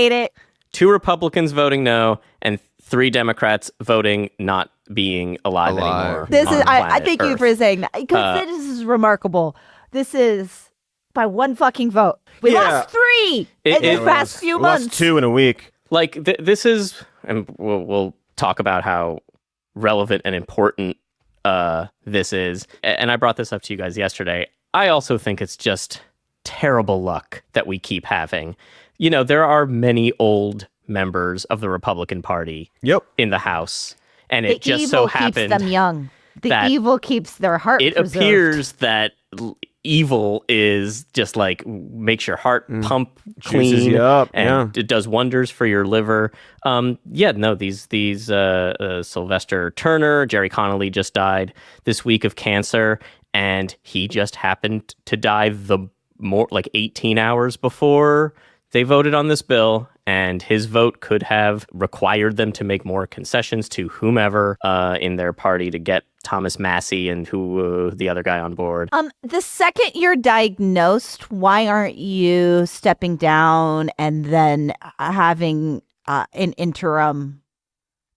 Hate it. 2 Republicans voting no, and 3 Democrats voting not being alive anymore. I thank you for saying that, because this is remarkable. This is by 1 fucking vote. We lost 3 in the past few months. Lost 2 in a week. Like this is, and we'll talk about how relevant and important this is. And I brought this up to you guys yesterday. I also think it's just terrible luck that we keep having. You know, there are many old members of the Republican Party in the House, and it just so happened keeps them young. The evil keeps their heart preserved. Appears that evil is just like makes your heart pump clean and it does wonders for your liver. These Sylvester Turner, Jerry Connolly just died this week of cancer, and he just happened to die the more like 18 hours before they voted on this bill, and his vote could have required them to make more concessions to whomever in their party to get Thomas Massie and the other guy on board. The second you're diagnosed, why aren't you stepping down and then having an interim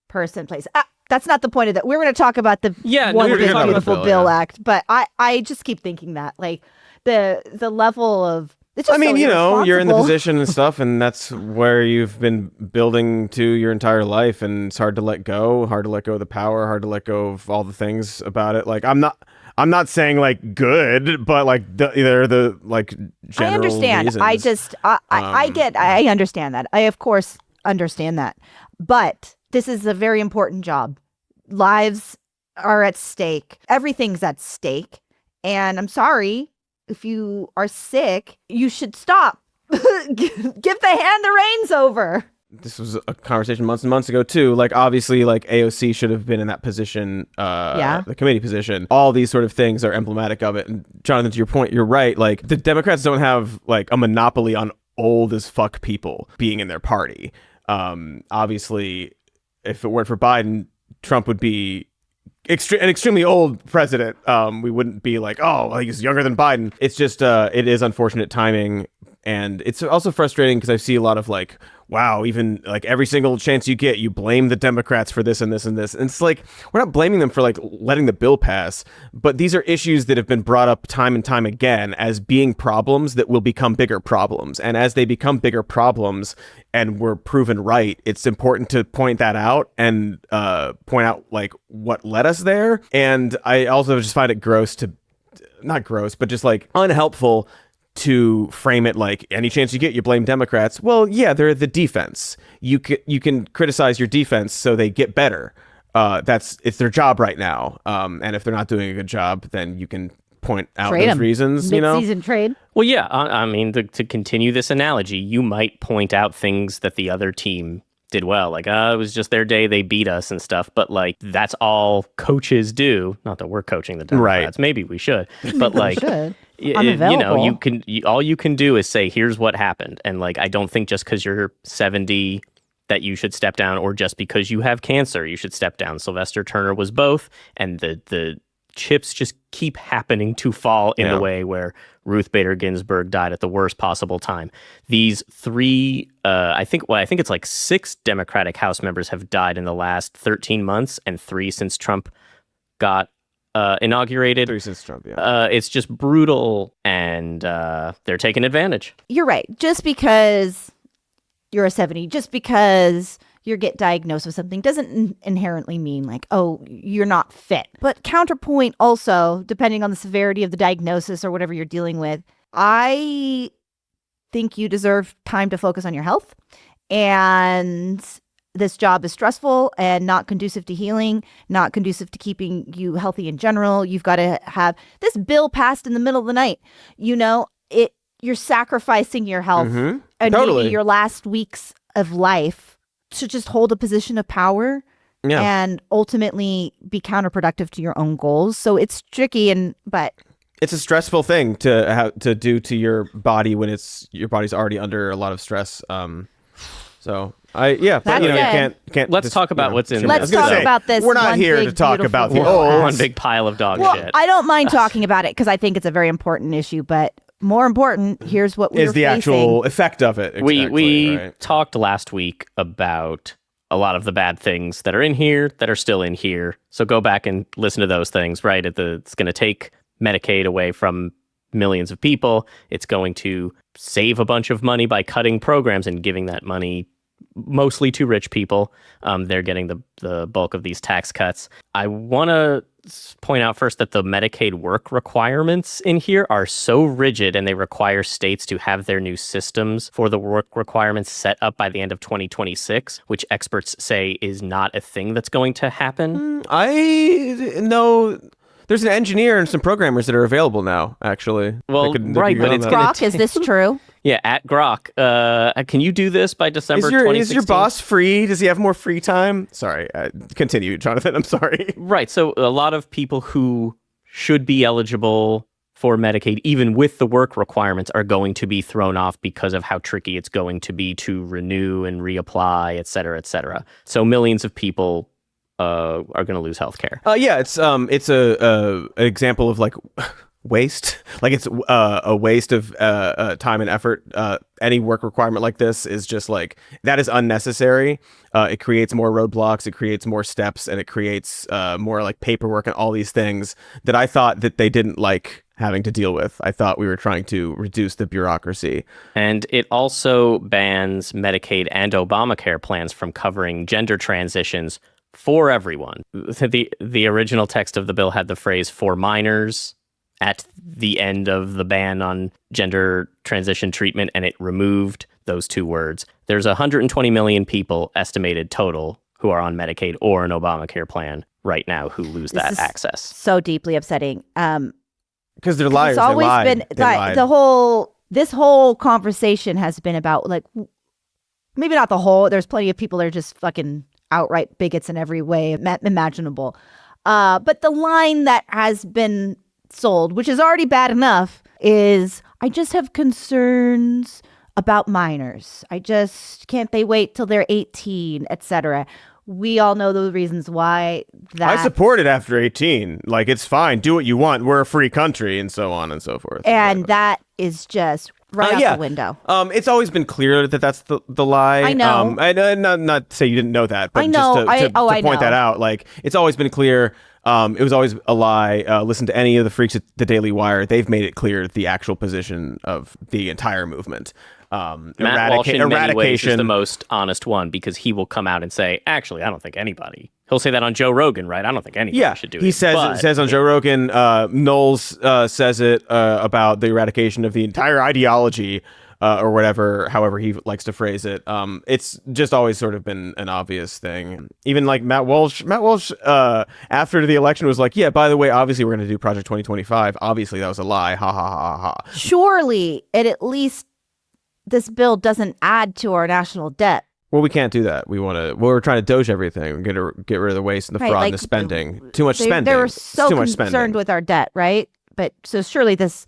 person in place? That's not the point of that. We're going to talk about the One Big Beautiful Bill Act, but I just keep thinking that like the level of. I mean, you know, you're in the position and stuff, and that's where you've been building to your entire life, and it's hard to let go of the power, hard to let go of all the things about it. Like, I'm not saying like good, but like they're the like general I understand. reasons. I understand that. I of course understand that, but this is a very important job. Lives are at stake. Everything's at stake, and I'm sorry. If you are sick, you should stop. Give the hand the reins over. This was a conversation months and months ago too. Like obviously, like AOC should have been in that position, the committee position. All these sort of things are emblematic of it. And Jonathan, to your point, you're right. Like the Democrats don't have like a monopoly on old as fuck people being in their party. Obviously, if it weren't for Biden, Trump would be an extremely old president. We wouldn't be like, oh, he's younger than Biden. It's just, it is unfortunate timing. And it's also frustrating because I see a lot of like, wow, even like every single chance you get, you blame the Democrats for this and this and this. And it's like, we're not blaming them for like letting the bill pass, but these are issues that have been brought up time and time again as being problems that will become bigger problems. And as they become bigger problems and we're proven right, it's important to point that out and point out like what led us there. And I also just find it not gross, but just like unhelpful to frame it like any chance you get, you blame Democrats. Well, yeah, they're the defense. You can criticize your defense so they get better. It's their job right now. And if they're not doing a good job, then you can point out those reasons. Mid-season trade. Well, yeah. I mean, to continue this analogy, you might point out things that the other team did well. Like, it was just their day, they beat us and stuff. But like, that's all coaches do. Not that we're coaching the Democrats. Right. Maybe we should. But like. All you can do is say, here's what happened. And like, I don't think just because you're 70 that you should step down, or just because you have cancer, you should step down. Sylvester Turner was both. And the chips just keep happening to fall in the way where Ruth Bader Ginsburg died at the worst possible time. These 3, I think it's like 6 Democratic House members have died in the last 13 months and 3 since Trump got inaugurated. 3 since Trump, yeah. It's just brutal, and they're taking advantage. You're right. Just because you're a 70, just because you get diagnosed with something doesn't inherently mean like, oh, you're not fit. But counterpoint also, depending on the severity of the diagnosis or whatever you're dealing with, I think you deserve time to focus on your health. And this job is stressful and not conducive to healing, not conducive to keeping you healthy in general. You've got to have this bill passed in the middle of the night. You know, you're sacrificing your health and maybe your last weeks of life to just hold a position of power and ultimately be counterproductive to your own goals. So it's tricky, but it's a stressful thing to have to do to your body when your body's already under a lot of stress. So but you can't. Let's talk about what's in. Let's talk about this. We're not here to talk about the one big pile of dog shit. I don't mind talking about it because I think it's a very important issue. But more important, here's what we're is the facing. actual effect of it. Exactly, we right. talked last week about a lot of the bad things that are in here that are still in here. So go back and listen to those things, right? It's going to take Medicaid away from millions of people. It's going to save a bunch of money by cutting programs and giving that money mostly to rich people. They're getting the bulk of these tax cuts. I want to point out first that the Medicaid work requirements in here are so rigid, and they require states to have their new systems for the work requirements set up by the end of 2026, which experts say is not a thing that's going to happen. I know there's an engineer and some programmers that are available now, actually. Well, right, but it's Grok, is this true? Yeah, at Grok. Can you do this by December 2016? Is your boss free? Does he have more free time? Sorry, continue, Jonathan. I'm sorry. Right, so a lot of people who should be eligible for Medicaid, even with the work requirements, are going to be thrown off because of how tricky it's going to be to renew and reapply, et cetera, et cetera. So millions of people are going to lose healthcare. Yeah, it's an example of like waste. Like it's a waste of time and effort. Any work requirement like this is just like that is unnecessary. It creates more roadblocks. It creates more steps, and it creates more like paperwork and all these things that I thought that they didn't like having to deal with. I thought we were trying to reduce the bureaucracy. And it also bans Medicaid and Obamacare plans from covering gender transitions for everyone. The original text of the bill had the phrase "for minors" at the end of the ban on gender transition treatment, and it removed those two words. There's 120 million people estimated total who are on Medicaid or an Obamacare plan right now who lose that access. So deeply upsetting. Because they're liars. It's always been this whole conversation has been about, like, maybe not the whole. There's plenty of people that are just fucking outright bigots in every way imaginable. But the line that has been sold, which is already bad enough, is I just have concerns about minors. Can't they wait till they're 18, etc. We all know the reasons why that. I support it after 18. Like, it's fine. Do what you want. We're a free country, and so on and so forth. And that is just right out the window. It's always been clear that that's the lie. I know. Not to say you didn't know that, but I know. just to point know. that out. Like, it's always been clear. It was always a lie. Listen to any of the freaks at the Daily Wire. They've made it clear the actual position of the entire movement. Matt Walsh in many ways is the most honest one, because he will come out and say, actually, I don't think anybody. He'll say that on Joe Rogan, right? I don't think anybody should do it. He says on Joe Rogan, Knowles says it about the eradication of the entire ideology or whatever, however he likes to phrase it. It's just always sort of been an obvious thing. Even like Matt Walsh, after the election was like, yeah, by the way, obviously we're going to do Project 2025. Obviously that was a lie. Ha, ha, ha, ha. Surely it at least this bill doesn't add to our national debt. Well, we can't do that. We're trying to doge everything. Get rid of the waste and the fraud and the spending. Too much spending. They were so concerned with our debt, right? But so surely this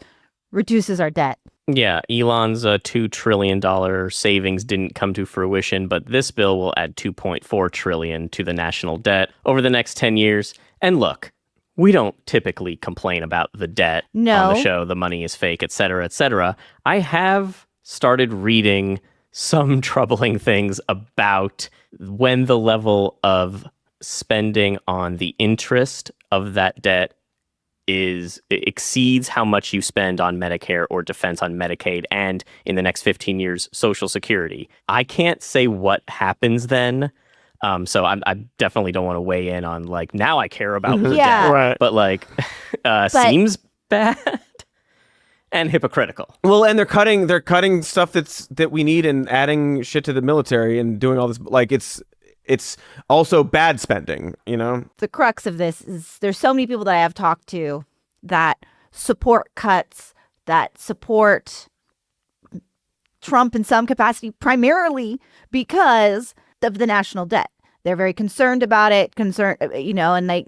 reduces our debt. Yeah, Elon's $2 trillion savings didn't come to fruition, but this bill will add $2.4 trillion to the national debt over the next 10 years. And look, we don't typically complain about the debt on the show. The money is fake, et cetera, et cetera. I have started reading some troubling things about when the level of spending on the interest of that debt exceeds how much you spend on Medicare or defense on Medicaid, and in the next 15 years, Social Security. I can't say what happens then. So I definitely don't want to weigh in on, like, now I care about the debt. Right. But, like, seems bad. And hypocritical. Well, and they're cutting stuff that we need and adding shit to the military and doing all this. Like, it's also bad spending, you know? The crux of this is there's so many people that I have talked to that support cuts, that support Trump in some capacity, primarily because of the national debt. They're very concerned about it, and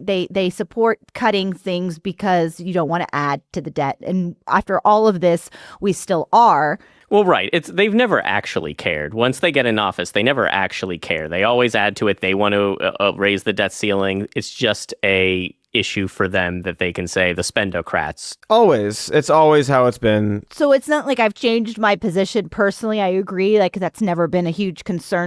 they support cutting things because you don't want to add to the debt. And after all of this, we still are. Well, right. They've never actually cared. Once they get in office, they never actually care. They always add to it. They want to raise the debt ceiling. It's just a issue for them that they can say the spendocrats. Always. It's always how it's been. So it's not like I've changed my position personally. I agree. Like, that's never been a huge concern